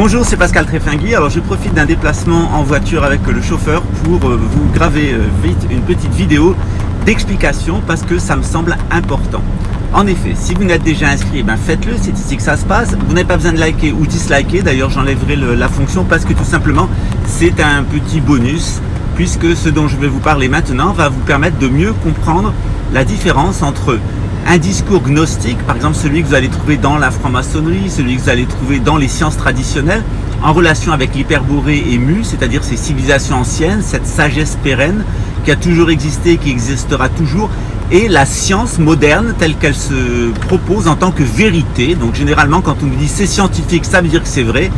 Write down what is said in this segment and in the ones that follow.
Bonjour, c'est Pascal Tréfingui. Alors je profite d'un déplacement en voiture avec le chauffeur pour vous graver vite une petite vidéo d'explication parce que ça me semble important. En effet, si vous n'êtes déjà inscrit, faites-le, c'est ici que ça se passe. Vous n'avez pas besoin de liker ou disliker, d'ailleurs j'enlèverai la fonction parce que tout simplement c'est un petit bonus puisque ce dont je vais vous parler maintenant va vous permettre de mieux comprendre la différence entre un discours gnostique, par exemple celui que vous allez trouver dans la franc-maçonnerie, celui que vous allez trouver dans les sciences traditionnelles, en relation avec l'hyperborée et Mu, c'est-à-dire ces civilisations anciennes, cette sagesse pérenne qui a toujours existé, qui existera toujours, et la science moderne telle qu'elle se propose en tant que vérité. Donc généralement quand on nous dit c'est scientifique, ça veut dire que c'est vrai.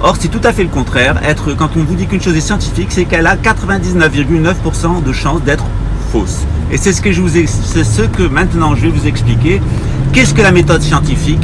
Or c'est tout à fait le contraire. Quand on vous dit qu'une chose est scientifique, c'est qu'elle a 99,9% de chances d'être fausse. Et c'est ce que maintenant je vais vous expliquer. Qu'est-ce que la méthode scientifique?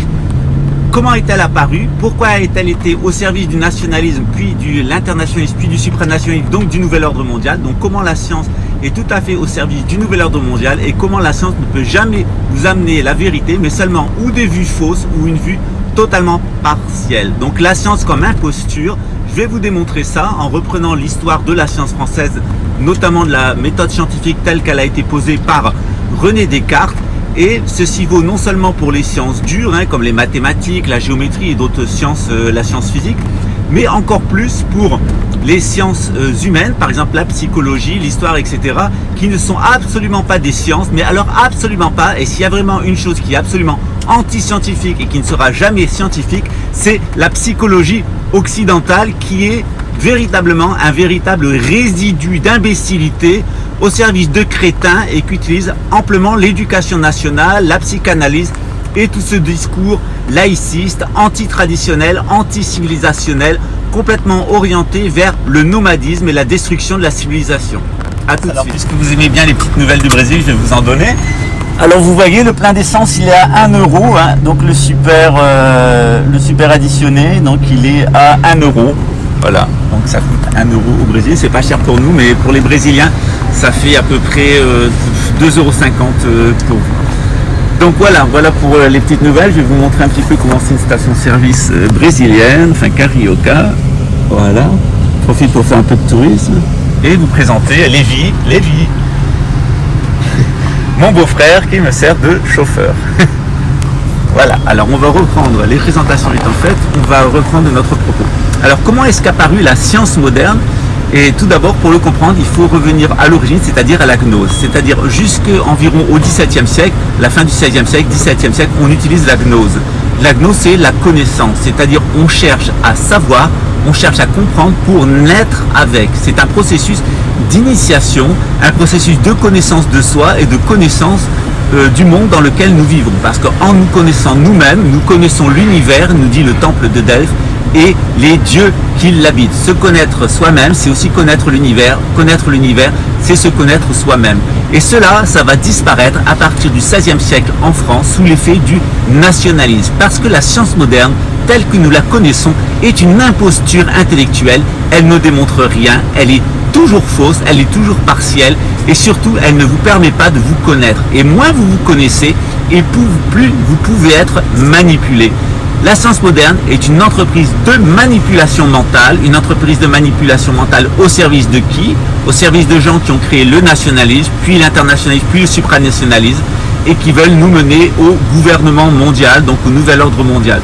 Comment est-elle apparue? Pourquoi a-t-elle été au service du nationalisme, puis de l'internationalisme, puis du supranationalisme, donc du nouvel ordre mondial? Donc comment la science est tout à fait au service du nouvel ordre mondial et comment la science ne peut jamais vous amener la vérité, mais seulement ou des vues fausses ou une vue totalement partielle. Donc la science comme imposture, je vais vous démontrer ça en reprenant l'histoire de la science française, notamment de la méthode scientifique telle qu'elle a été posée par René Descartes. Et ceci vaut non seulement pour les sciences dures, comme les mathématiques, la géométrie et d'autres sciences, la science physique, mais encore plus pour les sciences humaines, par exemple la psychologie, l'histoire, etc., qui ne sont absolument pas des sciences, mais alors absolument pas. Et s'il y a vraiment une chose qui est absolument anti-scientifique et qui ne sera jamais scientifique, c'est la psychologie occidentale qui est véritablement un véritable résidu d'imbécilité au service de crétins et qui utilise amplement l'éducation nationale, la psychanalyse et tout ce discours laïciste, anti-traditionnel, anti-civilisationnel, complètement orienté vers le nomadisme et la destruction de la civilisation. A tout de suite. Puisque vous aimez bien les petites nouvelles du Brésil, je vais vous en donner. Alors vous voyez, le plein d'essence il est à 1 euro, donc le super additionné, donc il est à 1 euro. Voilà, donc ça coûte 1 euro au Brésil, c'est pas cher pour nous, mais pour les Brésiliens, ça fait à peu près 2,50 € pour vous. Donc voilà pour les petites nouvelles. Je vais vous montrer un petit peu comment c'est une station-service brésilienne, enfin Carioca. Voilà, profite pour faire un peu de tourisme et vous présenter Lévi, mon beau-frère qui me sert de chauffeur. Voilà, alors on va reprendre, les présentations étant faites, on va reprendre notre propos. Alors comment est-ce qu'apparut la science moderne? Et tout d'abord, pour le comprendre, il faut revenir à l'origine, c'est-à-dire à la gnose. C'est-à-dire jusqu'environ au XVIIe siècle, la fin du XVIe siècle, XVIIe siècle, on utilise la gnose. La gnose, c'est la connaissance, c'est-à-dire on cherche à savoir, on cherche à comprendre pour naître avec. C'est un processus d'initiation, un processus de connaissance de soi et de connaissance du monde dans lequel nous vivons. Parce qu'en nous connaissant nous-mêmes, nous connaissons l'univers, nous dit le temple de Delphes, et les dieux qui l'habitent. Se connaître soi-même, c'est aussi connaître l'univers. Connaître l'univers, c'est se connaître soi-même. Et cela, ça va disparaître à partir du XVIe siècle en France sous l'effet du nationalisme. Parce que la science moderne, telle que nous la connaissons, est une imposture intellectuelle. Elle ne démontre rien, elle est toujours fausse, elle est toujours partielle et surtout, elle ne vous permet pas de vous connaître. Et moins vous vous connaissez, et plus vous pouvez être manipulé. La science moderne est une entreprise de manipulation mentale, une entreprise de manipulation mentale au service de qui? Au service de gens qui ont créé le nationalisme, puis l'internationalisme, puis le supranationalisme, et qui veulent nous mener au gouvernement mondial, donc au nouvel ordre mondial.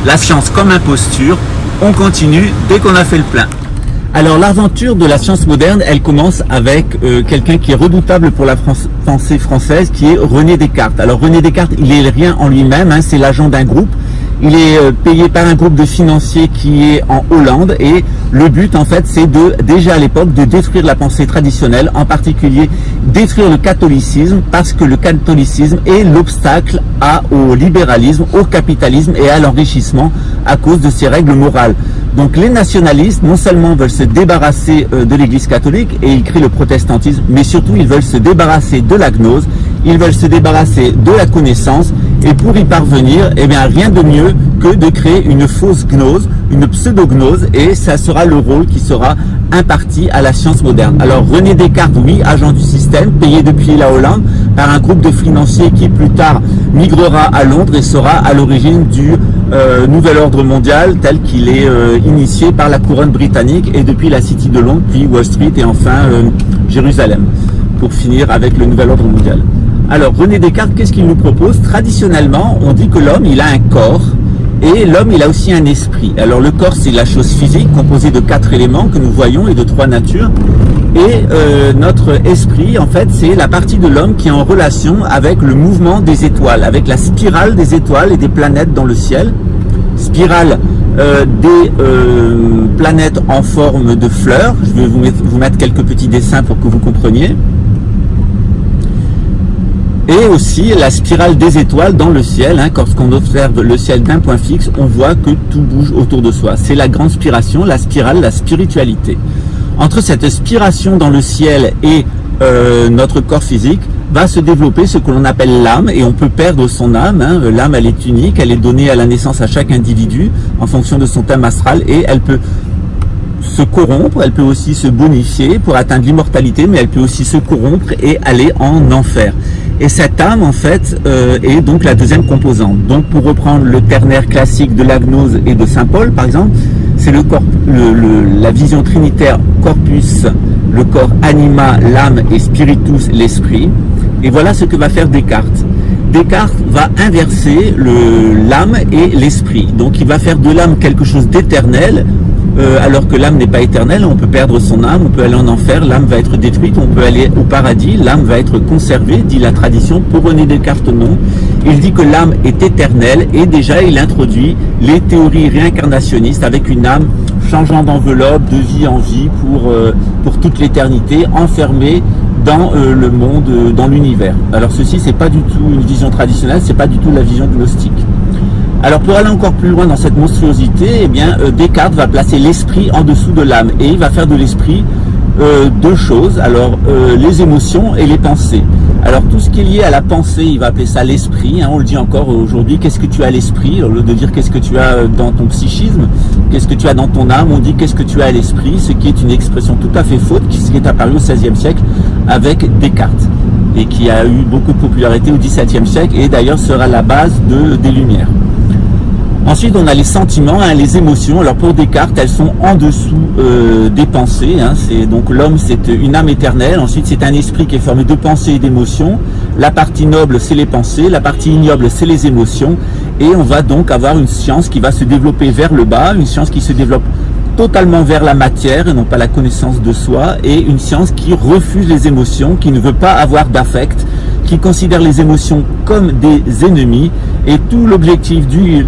La science comme imposture, on continue dès qu'on a fait le plein. Alors l'aventure de la science moderne, elle commence avec quelqu'un qui est redoutable pour la pensée française, qui est René Descartes. Alors René Descartes, il est rien en lui-même, c'est l'agent d'un groupe. Il est payé par un groupe de financiers qui est en Hollande et le but en fait c'est déjà à l'époque de détruire la pensée traditionnelle, en particulier détruire le catholicisme parce que le catholicisme est l'obstacle au libéralisme, au capitalisme et à l'enrichissement à cause de ses règles morales. Donc les nationalistes non seulement veulent se débarrasser de l'église catholique et ils crient le protestantisme, mais surtout ils veulent se débarrasser de la gnose, ils veulent se débarrasser de la connaissance. Et pour y parvenir, rien de mieux que de créer une fausse gnose, une pseudo-gnose, et ça sera le rôle qui sera imparti à la science moderne. Alors René Descartes, oui, agent du système, payé depuis la Hollande par un groupe de financiers qui plus tard migrera à Londres et sera à l'origine du nouvel ordre mondial tel qu'il est initié par la couronne britannique et depuis la City de Londres, puis Wall Street et enfin Jérusalem, pour finir avec le nouvel ordre mondial. Alors René Descartes, qu'est-ce qu'il nous propose? Traditionnellement, on dit que l'homme, il a un corps, et l'homme, il a aussi un esprit. Alors le corps, c'est la chose physique, composée de 4 éléments que nous voyons et de 3 natures. Et notre esprit, en fait, c'est la partie de l'homme qui est en relation avec le mouvement des étoiles, avec la spirale des étoiles et des planètes dans le ciel. Spirale des planètes en forme de fleurs. Je vais vous mettre quelques petits dessins pour que vous compreniez. Et aussi la spirale des étoiles dans le ciel. Lorsqu'on observe le ciel d'un point fixe, on voit que tout bouge autour de soi. C'est la grande spiration, la spirale, la spiritualité. Entre cette spiration dans le ciel et notre corps physique, va se développer ce que l'on appelle l'âme, et on peut perdre son âme. L'âme, elle est unique, elle est donnée à la naissance à chaque individu en fonction de son thème astral, et elle peut se corrompre, elle peut aussi se bonifier pour atteindre l'immortalité, mais elle peut aussi se corrompre et aller en enfer. Et cette âme, en fait, est donc la deuxième composante. Donc, pour reprendre le ternaire classique de la gnose et de Saint Paul, par exemple, c'est la vision trinitaire corpus, le corps anima, l'âme et spiritus, l'esprit. Et voilà ce que va faire Descartes. Descartes va inverser l'âme et l'esprit. Donc, il va faire de l'âme quelque chose d'éternel, alors que l'âme n'est pas éternelle. On peut perdre son âme, on peut aller en enfer, l'âme va être détruite, on peut aller au paradis, l'âme va être conservée, dit la tradition. Pour René Descartes, non. Il dit que l'âme est éternelle, et déjà il introduit les théories réincarnationnistes avec une âme changeant d'enveloppe, de vie en vie pour toute l'éternité, enfermée dans le monde, dans l'univers. Alors ceci, c'est pas du tout une vision traditionnelle, c'est pas du tout la vision gnostique. Alors pour aller encore plus loin dans cette monstruosité, eh bien Descartes va placer l'esprit en dessous de l'âme, et il va faire de l'esprit deux choses, alors les émotions et les pensées. Alors tout ce qui est lié à la pensée, il va appeler ça l'esprit, on le dit encore aujourd'hui, qu'est-ce que tu as à l'esprit, au lieu de dire qu'est-ce que tu as dans ton psychisme, qu'est-ce que tu as dans ton âme, on dit qu'est-ce que tu as à l'esprit, ce qui est une expression tout à fait faute, qui est apparue au XVIe siècle avec Descartes, et qui a eu beaucoup de popularité au XVIIe siècle, et d'ailleurs sera la base des Lumières. Ensuite, on a les sentiments, les émotions. Alors pour Descartes, elles sont en dessous des pensées. Donc l'homme, c'est une âme éternelle. Ensuite, c'est un esprit qui est formé de pensées et d'émotions. La partie noble, c'est les pensées. La partie ignoble, c'est les émotions. Et on va donc avoir une science qui va se développer vers le bas, une science qui se développe totalement vers la matière et non pas la connaissance de soi, et une science qui refuse les émotions, qui ne veut pas avoir d'affect, qui considère les émotions comme des ennemis. Et tout l'objectif du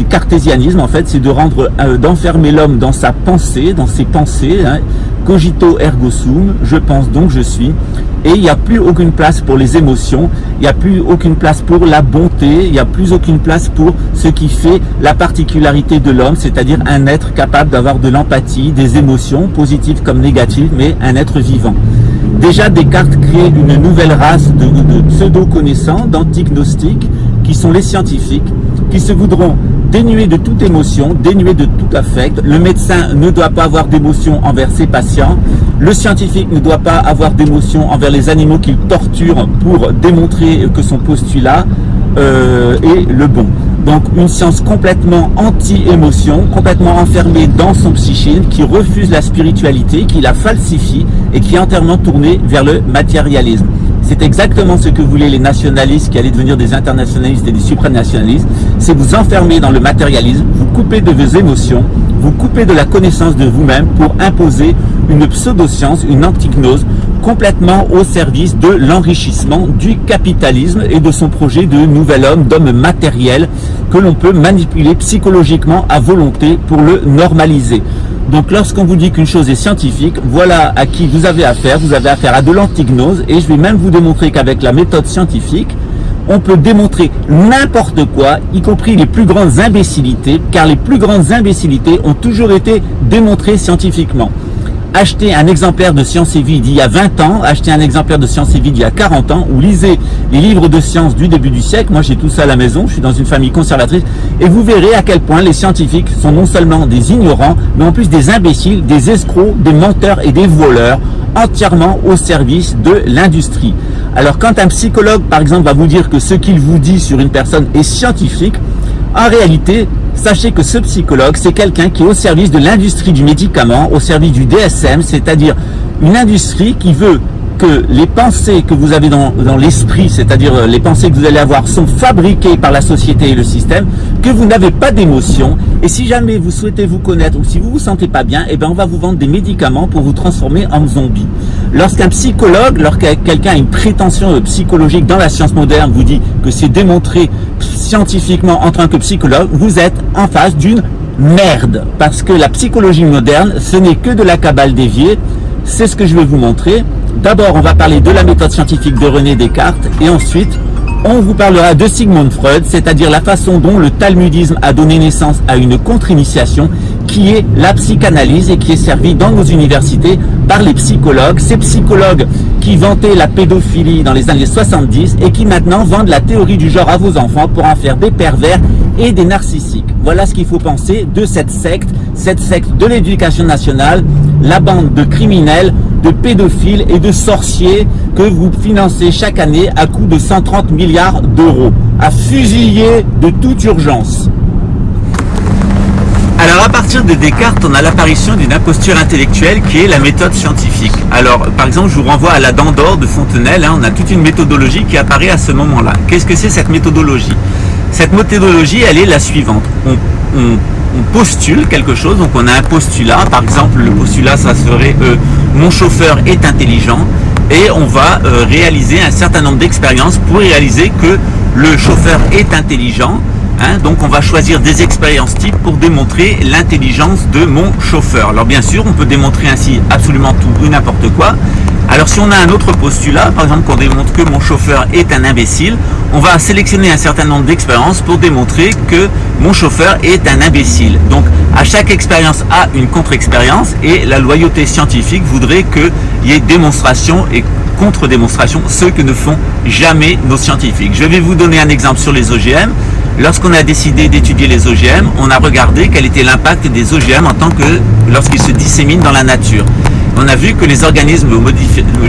cartésianisme, en fait, c'est d'enfermer l'homme dans sa pensée, dans ses pensées, cogito ergo sum, je pense donc je suis. Et il n'y a plus aucune place pour les émotions, il n'y a plus aucune place pour la bonté, il n'y a plus aucune place pour ce qui fait la particularité de l'homme, c'est-à-dire un être capable d'avoir de l'empathie, des émotions, positives comme négatives, mais un être vivant. Déjà, Descartes crée une nouvelle race de pseudo-connaissants, d'antignostiques, qui sont les scientifiques, qui se voudront dénués de toute émotion, dénués de tout affect. Le médecin ne doit pas avoir d'émotion envers ses patients. Le scientifique ne doit pas avoir d'émotion envers les animaux qu'il torture pour démontrer que son postulat est le bon. Donc une science complètement anti-émotion, complètement enfermée dans son psychisme, qui refuse la spiritualité, qui la falsifie et qui est entièrement tournée vers le matérialisme. C'est exactement ce que voulaient les nationalistes qui allaient devenir des internationalistes et des supranationalistes. C'est vous enfermer dans le matérialisme, vous couper de vos émotions, vous couper de la connaissance de vous-même pour imposer une pseudo-science, une antignose, complètement au service de l'enrichissement du capitalisme et de son projet de nouvel homme, d'homme matériel que l'on peut manipuler psychologiquement à volonté pour le normaliser. Donc lorsqu'on vous dit qu'une chose est scientifique, voilà à qui vous avez affaire à de l'antignose, et je vais même vous démontrer qu'avec la méthode scientifique, on peut démontrer n'importe quoi, y compris les plus grandes imbécilités, car les plus grandes imbécilités ont toujours été démontrées scientifiquement. Achetez un exemplaire de Science et Vie d'il y a 20 ans, achetez un exemplaire de Science et Vie d'il y a 40 ans, ou lisez les livres de sciences du début du siècle. Moi, j'ai tout ça à la maison, je suis dans une famille conservatrice, et vous verrez à quel point les scientifiques sont non seulement des ignorants, mais en plus des imbéciles, des escrocs, des menteurs et des voleurs, entièrement au service de l'industrie. Alors, quand un psychologue, par exemple, va vous dire que ce qu'il vous dit sur une personne est scientifique, En réalité, sachez que ce psychologue, c'est quelqu'un qui est au service de l'industrie du médicament, au service du DSM, c'est-à-dire une industrie qui veut que les pensées que vous avez dans l'esprit, c'est-à-dire les pensées que vous allez avoir, sont fabriquées par la société et le système, que vous n'avez pas d'émotion. Et si jamais vous souhaitez vous connaître ou si vous vous sentez pas bien, eh ben on va vous vendre des médicaments pour vous transformer en zombie. Lorsqu'un psychologue, lorsque quelqu'un a une prétention psychologique dans la science moderne, vous dit que c'est démontré scientifiquement en tant que psychologue, vous êtes en face d'une merde. Parce que la psychologie moderne, ce n'est que de la cabale déviée. C'est ce que je vais vous montrer. D'abord, on va parler de la méthode scientifique de René Descartes et ensuite, on vous parlera de Sigmund Freud, c'est-à-dire la façon dont le talmudisme a donné naissance à une contre-initiation qui est la psychanalyse et qui est servie dans nos universités par les psychologues. Ces psychologues qui vantaient la pédophilie dans les années 70 et qui maintenant vendent la théorie du genre à vos enfants pour en faire des pervers et des narcissiques. Voilà ce qu'il faut penser de cette secte de l'éducation nationale, la bande de criminels, de pédophiles et de sorciers que vous financez chaque année à coût de 130 milliards d'euros, à fusiller de toute urgence. Alors à partir de Descartes, on a l'apparition d'une imposture intellectuelle qui est la méthode scientifique. Alors par exemple, je vous renvoie à la dent d'or de Fontenelle, on a toute une méthodologie qui apparaît à ce moment-là. Qu'est-ce que c'est cette méthodologie? Cette méthodologie, elle est la suivante. On postule quelque chose, donc on a un postulat, par exemple le postulat ça serait mon chauffeur est intelligent, et on va réaliser un certain nombre d'expériences pour réaliser que le chauffeur est intelligent. Donc on va choisir des expériences types pour démontrer l'intelligence de mon chauffeur. Alors bien sûr, on peut démontrer ainsi absolument tout ou n'importe quoi. Alors si on a un autre postulat, par exemple qu'on démontre que mon chauffeur est un imbécile, on va sélectionner un certain nombre d'expériences pour démontrer que mon chauffeur est un imbécile. Donc à chaque expérience a une contre-expérience et la loyauté scientifique voudrait qu'il y ait démonstration et contre-démonstration, ce que ne font jamais nos scientifiques. Je vais vous donner un exemple sur les OGM. Lorsqu'on a décidé d'étudier les OGM, on a regardé quel était l'impact des OGM en tant que lorsqu'ils se disséminent dans la nature. On a vu que les organismes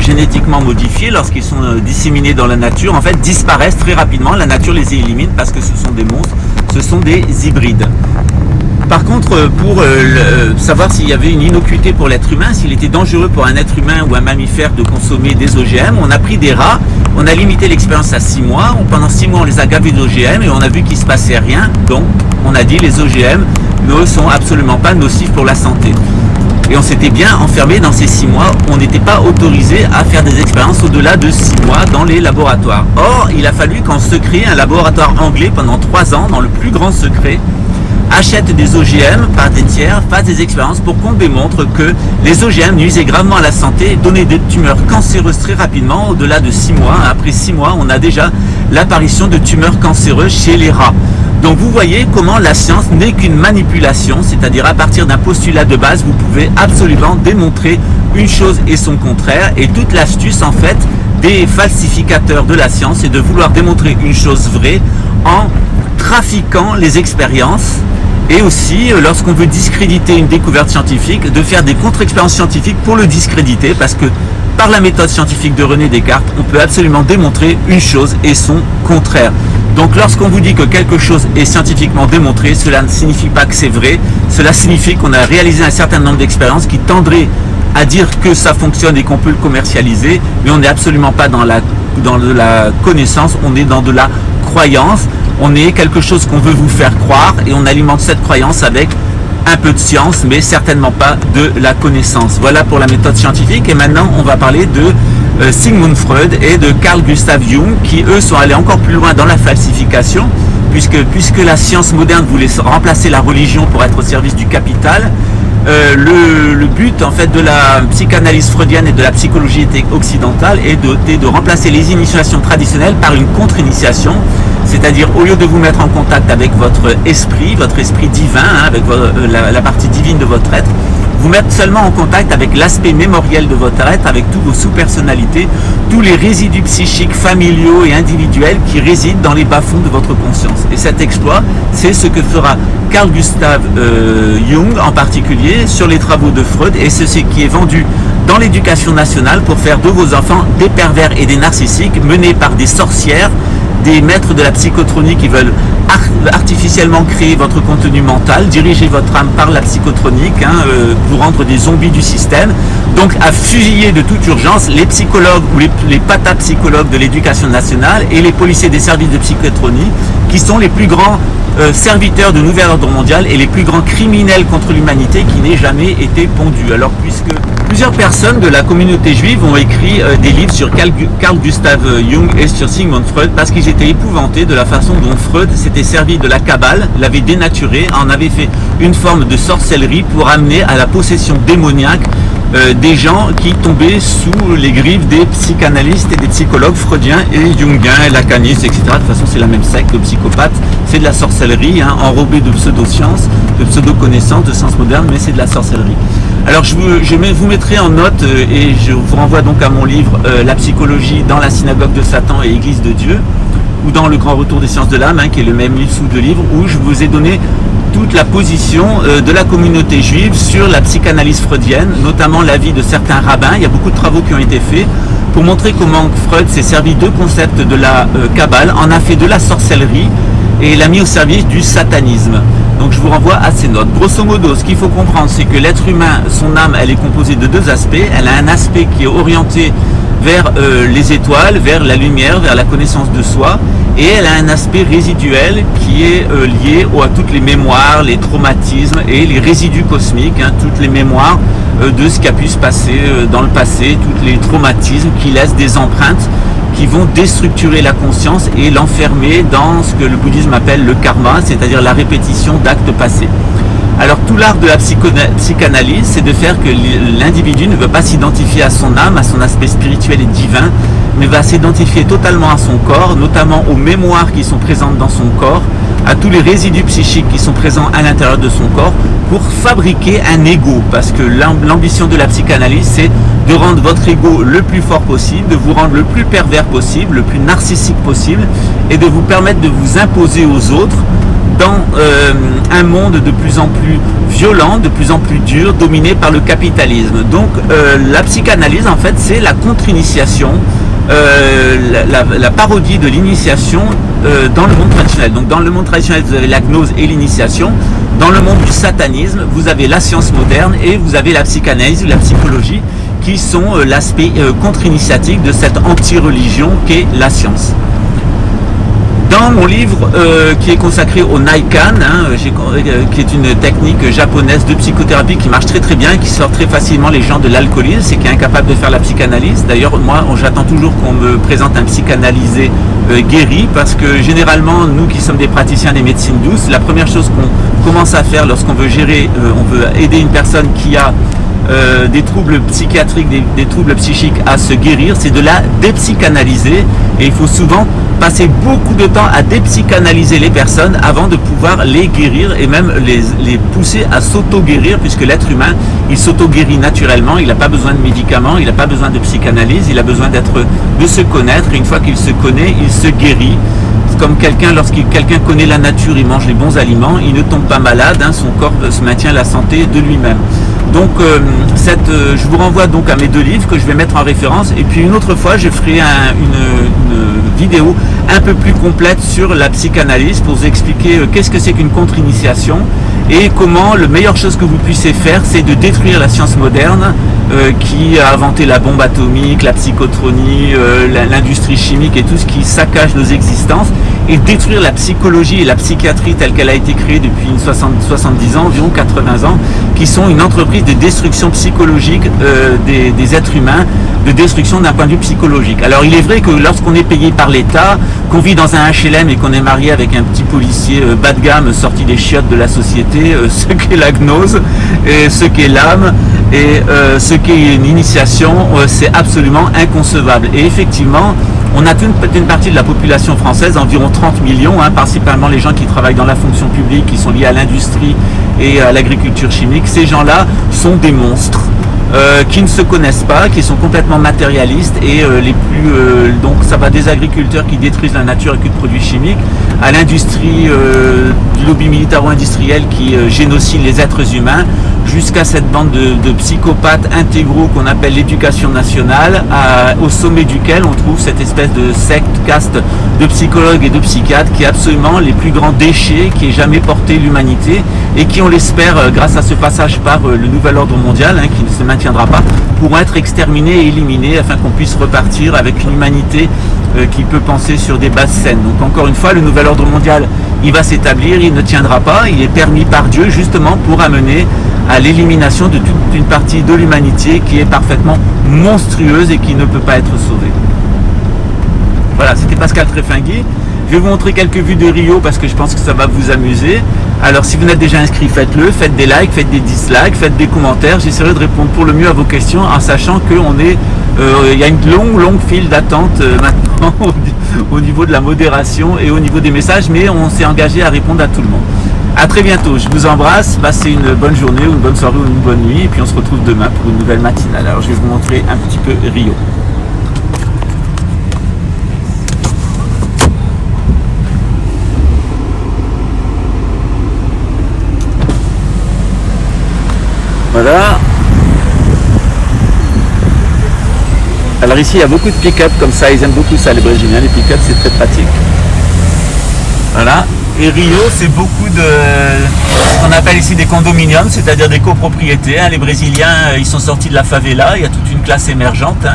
génétiquement modifiés, lorsqu'ils sont disséminés dans la nature, en fait disparaissent très rapidement. La nature les élimine parce que ce sont des monstres, ce sont des hybrides. Par contre, pour savoir s'il y avait une innocuité pour l'être humain, s'il était dangereux pour un être humain ou un mammifère de consommer des OGM, on a pris des rats, on a limité l'expérience à 6 mois. Pendant 6 mois, on les a gavés d'OGM et on a vu qu'il ne se passait rien. Donc, on a dit les OGM ne sont absolument pas nocifs pour la santé. Et on s'était bien enfermé dans ces 6 mois. On n'était pas autorisé à faire des expériences au-delà de 6 mois dans les laboratoires. Or, il a fallu qu'en secret, un laboratoire anglais, pendant 3 ans, dans le plus grand secret, achète des OGM par des tiers, fasse des expériences pour qu'on démontre que les OGM nuisaient gravement à la santé et donnaient des tumeurs cancéreuses très rapidement. Au-delà de 6 mois, après 6 mois, on a déjà l'apparition de tumeurs cancéreuses chez les rats. Donc vous voyez comment la science n'est qu'une manipulation, c'est-à-dire à partir d'un postulat de base, vous pouvez absolument démontrer une chose et son contraire. Et toute l'astuce en fait des falsificateurs de la science est de vouloir démontrer une chose vraie en trafiquant les expériences. Et aussi, lorsqu'on veut discréditer une découverte scientifique, de faire des contre-expériences scientifiques pour le discréditer, parce que par la méthode scientifique de René Descartes, on peut absolument démontrer une chose et son contraire. Donc lorsqu'on vous dit que quelque chose est scientifiquement démontré, cela ne signifie pas que c'est vrai, cela signifie qu'on a réalisé un certain nombre d'expériences qui tendraient à dire que ça fonctionne et qu'on peut le commercialiser, mais on n'est absolument pas dans de la connaissance, on est dans de la croyance. On est quelque chose qu'on veut vous faire croire et on alimente cette croyance avec un peu de science, mais certainement pas de la connaissance. Voilà pour la méthode scientifique. Et maintenant, on va parler de Sigmund Freud et de Carl Gustav Jung, qui eux sont allés encore plus loin dans la falsification, puisque la science moderne voulait remplacer la religion pour être au service du capital. Le but en fait de la psychanalyse freudienne et de la psychologie occidentale est de remplacer les initiations traditionnelles par une contre-initiation, c'est-à-dire au lieu de vous mettre en contact avec votre esprit divin, avec la partie divine de votre être, vous mettre seulement en contact avec l'aspect mémoriel de votre être, avec tous vos sous-personnalités, tous les résidus psychiques, familiaux et individuels qui résident dans les bas-fonds de votre conscience. Et cet exploit, c'est ce que fera Carl Gustav Jung en particulier sur les travaux de Freud, et c'est ce qui est vendu dans l'éducation nationale pour faire de vos enfants des pervers et des narcissiques menés par des sorcières des maîtres de la psychotronie qui veulent artificiellement créer votre contenu mental, diriger votre âme par la psychotronique, vous rendre des zombies du système. Donc à fusiller de toute urgence les psychologues ou les patapsychologues de l'éducation nationale et les policiers des services de psychotronie qui sont les plus grands serviteurs de nouvel ordre mondial et les plus grands criminels contre l'humanité qui n'aient jamais été pondus. Alors puisque plusieurs personnes de la communauté juive ont écrit des livres sur Carl Gustav Jung et sur Sigmund Freud parce qu'ils étaient épouvantés de la façon dont Freud s'était servi de la Kabbale, l'avait dénaturé, en avait fait une forme de sorcellerie pour amener à la possession démoniaque des gens qui tombaient sous les griffes des psychanalystes et des psychologues freudiens et jungiens et lacanistes, etc. De toute façon, c'est la même secte de psychopathes. C'est de la sorcellerie, enrobée de pseudo-sciences, de pseudo-connaissances, de sciences modernes, mais c'est de la sorcellerie. Alors, je vous mettrai en note, et je vous renvoie donc à mon livre « La psychologie dans la synagogue de Satan et Église de Dieu », ou dans le Grand Retour des sciences de l'âme, qui est le même livre sous deux livres, où je vous ai donné toute la position de la communauté juive sur la psychanalyse freudienne, notamment l'avis de certains rabbins. Il y a beaucoup de travaux qui ont été faits pour montrer comment Freud s'est servi de concepts de la Kabbale, en a fait de la sorcellerie et l'a mis au service du satanisme. Donc je vous renvoie à ces notes. Grosso modo, ce qu'il faut comprendre, c'est que l'être humain, son âme, elle est composée de deux aspects. Elle a un aspect qui est orienté vers les étoiles, vers la lumière, vers la connaissance de soi. Et elle a un aspect résiduel qui est lié à toutes les mémoires, les traumatismes et les résidus cosmiques, toutes les mémoires de ce qui a pu se passer dans le passé, tous les traumatismes qui laissent des empreintes qui vont déstructurer la conscience et l'enfermer dans ce que le bouddhisme appelle le karma, c'est-à-dire la répétition d'actes passés. Alors tout l'art de la psychanalyse, c'est de faire que l'individu ne veut pas s'identifier à son âme, à son aspect spirituel et divin, mais va s'identifier totalement à son corps, notamment aux mémoires qui sont présentes dans son corps, à tous les résidus psychiques qui sont présents à l'intérieur de son corps, pour fabriquer un ego. Parce que l'ambition de la psychanalyse, c'est de rendre votre ego le plus fort possible, de vous rendre le plus pervers possible, le plus narcissique possible, et de vous permettre de vous imposer aux autres dans un monde de plus en plus violent, de plus en plus dur, dominé par le capitalisme. Donc la psychanalyse, en fait, c'est la contre-initiation, la parodie de l'initiation dans le monde traditionnel. Donc dans le monde traditionnel, vous avez la gnose et l'initiation. Dans le monde du satanisme, vous avez la science moderne et vous avez la psychanalyse, la psychologie, qui sont l'aspect contre-initiatique de cette anti-religion qu'est la science. Dans mon livre qui est consacré au Naikan, qui est une technique japonaise de psychothérapie qui marche très très bien, qui sort très facilement les gens de l'alcoolisme, c'est qui est incapable de faire la psychanalyse. D'ailleurs, moi, j'attends toujours qu'on me présente un psychanalysé guéri, parce que généralement, nous qui sommes des praticiens des médecines douces, la première chose qu'on commence à faire lorsqu'on veut gérer, on veut aider une personne qui a des troubles psychiatriques, des troubles psychiques à se guérir, c'est de la dépsychanalyser. Et il faut souvent passer beaucoup de temps à dépsychanalyser les personnes avant de pouvoir les guérir et même les pousser à s'auto-guérir, puisque l'être humain, il s'auto-guérit naturellement, il n'a pas besoin de médicaments, il n'a pas besoin de psychanalyse, il a besoin de se connaître, et une fois qu'il se connaît, il se guérit. C'est comme quelqu'un, quelqu'un connaît la nature, il mange les bons aliments, il ne tombe pas malade, son corps se maintient la santé de lui-même. Donc je vous renvoie donc à mes deux livres que je vais mettre en référence, et puis une autre fois je ferai une vidéo un peu plus complète sur la psychanalyse pour vous expliquer qu'est-ce que c'est qu'une contre-initiation et comment la meilleure chose que vous puissiez faire, c'est de détruire la science moderne qui a inventé la bombe atomique, la psychotronie, l'industrie chimique et tout ce qui saccage nos existences, et détruire la psychologie et la psychiatrie telle qu'elle a été créée depuis 70 ans, environ 80 ans, qui sont une entreprise de destruction psychologique des êtres humains, de destruction d'un point de vue psychologique. Alors il est vrai que lorsqu'on est payé par l'État, qu'on vit dans un HLM et qu'on est marié avec un petit policier bas de gamme sorti des chiottes de la société, ce qu'est la gnose, et ce qu'est l'âme, et ce qu'est une initiation, c'est absolument inconcevable. Et effectivement, on a une partie de la population française, environ 30 millions, principalement les gens qui travaillent dans la fonction publique, qui sont liés à l'industrie et à l'agriculture chimique. Ces gens-là sont des monstres. qui ne se connaissent pas, qui sont complètement matérialistes et donc ça va des agriculteurs qui détruisent la nature avec de produits chimiques à l'industrie du lobby militaro-industriel qui génocide les êtres humains, jusqu'à cette bande de psychopathes intégraux qu'on appelle l'éducation nationale, au sommet duquel on trouve cette espèce de secte, caste de psychologues et de psychiatres qui est absolument les plus grands déchets qui ait jamais porté l'humanité et qui, on l'espère, grâce à ce passage par le nouvel ordre mondial, qui ne se maintiendra pas, pourront être exterminés et éliminés afin qu'on puisse repartir avec une humanité qui peut penser sur des bases saines. Donc encore une fois, le nouvel ordre mondial, il va s'établir, il ne tiendra pas, il est permis par Dieu justement pour amener à l'élimination de toute une partie de l'humanité qui est parfaitement monstrueuse et qui ne peut pas être sauvée. Voilà, c'était Pascal Tréfingui. Je vais vous montrer quelques vues de Rio parce que je pense que ça va vous amuser. Alors si vous n'êtes déjà inscrit, faites-le, faites des likes, faites des dislikes, faites des commentaires. J'essaierai de répondre pour le mieux à vos questions en sachant il y a une longue file d'attente maintenant au niveau de la modération et au niveau des messages, mais on s'est engagé à répondre à tout le monde. A très bientôt, je vous embrasse, passez une bonne journée ou une bonne soirée ou une bonne nuit et puis on se retrouve demain pour une nouvelle matinale. Alors je vais vous montrer un petit peu Rio. Voilà. Alors ici il y a beaucoup de pick-up comme ça, ils aiment beaucoup ça les Brésiliens, les pick-up c'est très pratique. Voilà. Et Rio, c'est beaucoup de ce qu'on appelle ici des condominiums, c'est-à-dire des copropriétés. Les Brésiliens, ils sont sortis de la favela, il y a toute une classe émergente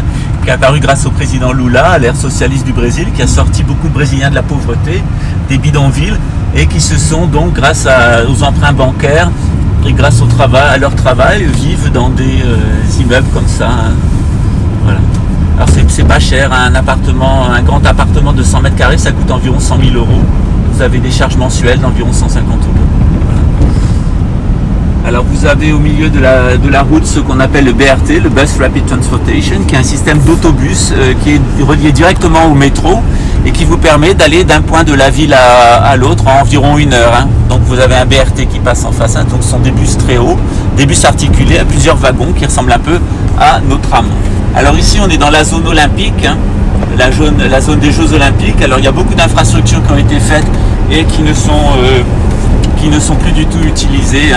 qui est apparue grâce au président Lula, à l'ère socialiste du Brésil, qui a sorti beaucoup de Brésiliens de la pauvreté, des bidonvilles, et qui se sont donc, grâce aux emprunts bancaires et grâce à leur travail, vivent dans des immeubles comme ça. Voilà. Alors c'est pas cher, un grand appartement de 100 mètres carrés, ça coûte environ 100 000 €. Vous avez des charges mensuelles d'environ 150 €. Voilà. Alors vous avez au milieu de la route ce qu'on appelle le BRT, le Bus Rapid Transportation, qui est un système d'autobus qui est relié directement au métro et qui vous permet d'aller d'un point de la ville à l'autre en environ 1 heure. Donc vous avez un BRT qui passe en face, donc ce sont des bus très hauts, des bus articulés à plusieurs wagons qui ressemblent un peu à nos trams. Alors ici on est dans la zone olympique, la zone des Jeux Olympiques. Alors il y a beaucoup d'infrastructures qui ont été faites et qui ne sont plus du tout utilisées.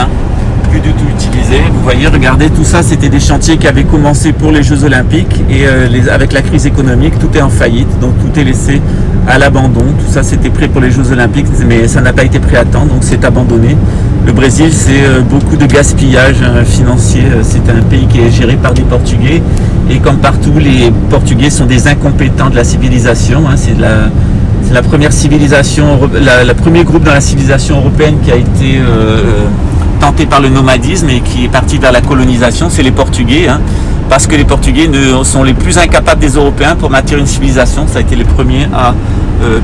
Vous voyez, regardez, tout ça c'était des chantiers qui avaient commencé pour les Jeux Olympiques et avec la crise économique, tout est en faillite, donc tout est laissé à l'abandon. Tout ça c'était prêt pour les Jeux Olympiques, mais ça n'a pas été prêt à temps, donc c'est abandonné. Le Brésil, c'est beaucoup de gaspillage financier. C'est un pays qui est géré par des Portugais. Et comme partout, les Portugais sont des incompétents de la civilisation. C'est la première civilisation, le premier groupe dans la civilisation européenne qui a été tenté par le nomadisme et qui est parti vers la colonisation. C'est les Portugais. Parce que les Portugais sont les plus incapables des Européens pour maintenir une civilisation. Ça a été les premiers à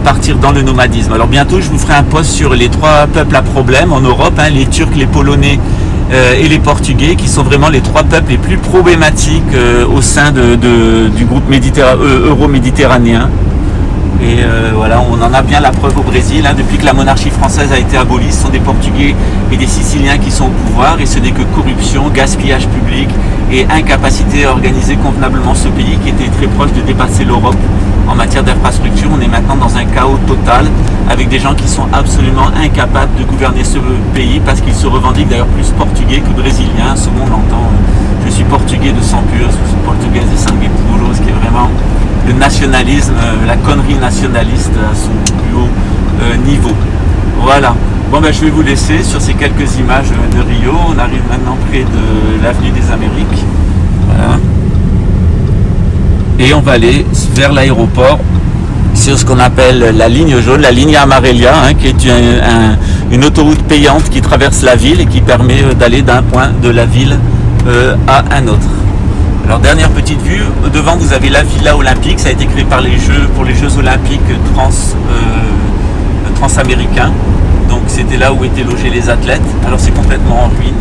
partir dans le nomadisme. Alors bientôt je vous ferai un post sur les 3 peuples à problème en Europe, les Turcs, les Polonais et les Portugais, qui sont vraiment les 3 peuples les plus problématiques au sein du groupe euro-méditerranéen. Et voilà, on en a bien la preuve au Brésil, depuis que la monarchie française a été abolie, ce sont des Portugais et des Siciliens qui sont au pouvoir, et ce n'est que corruption, gaspillage public et incapacité à organiser convenablement ce pays qui était très proche de dépasser l'Europe en matière d'infrastructure. On est maintenant dans un chaos total avec des gens qui sont absolument incapables de gouverner ce pays parce qu'ils se revendiquent d'ailleurs plus portugais que brésiliens, ce qu'on l'entend. Je suis portugais de sang pur, je suis portugais de sangue puro, ce qui est vraiment le nationalisme, la connerie nationaliste à son plus haut niveau. Voilà. Bon je vais vous laisser sur ces quelques images de Rio. On arrive maintenant près de l'avenue des Amériques. Voilà. Et on va aller vers l'aéroport sur ce qu'on appelle la ligne jaune, la ligne Amarela, qui est une autoroute payante qui traverse la ville et qui permet d'aller d'un point de la ville à un autre. Alors dernière petite vue, devant vous avez la Villa Olympique, ça a été créé pour les Jeux Olympiques transaméricains. Donc c'était là où étaient logés les athlètes. Alors c'est complètement en ruine,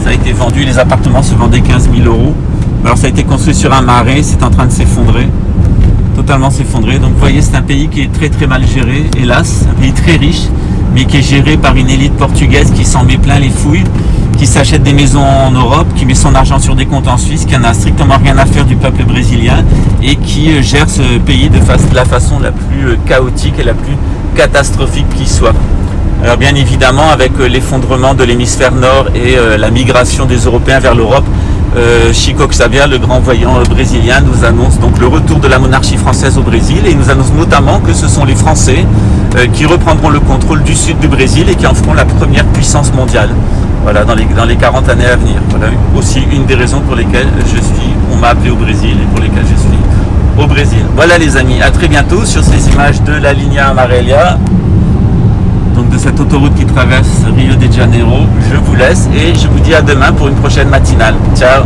ça a été vendu, les appartements se vendaient 15 000 €. Alors ça a été construit sur un marais, c'est en train de s'effondrer, totalement s'effondrer. Donc vous voyez, c'est un pays qui est très très mal géré, hélas, un pays très riche, mais qui est géré par une élite portugaise qui s'en met plein les fouilles, qui s'achète des maisons en Europe, qui met son argent sur des comptes en Suisse, qui en a strictement rien à faire du peuple brésilien et qui gère ce pays de la façon la plus chaotique et la plus catastrophique qui soit. Alors bien évidemment, avec l'effondrement de l'hémisphère nord et la migration des Européens vers l'Europe, Chico Xavier, le grand voyant brésilien, nous annonce donc le retour de la monarchie française au Brésil et il nous annonce notamment que ce sont les Français qui reprendront le contrôle du sud du Brésil et qui en feront la première puissance mondiale. Voilà, dans les 40 années à venir. Voilà aussi une des raisons pour lesquelles on m'a appelé au Brésil et pour lesquelles je suis au Brésil. Voilà les amis, à très bientôt sur ces images de la Linha Amarela. Donc de cette autoroute qui traverse Rio de Janeiro. Je vous laisse et je vous dis à demain pour une prochaine matinale. Ciao.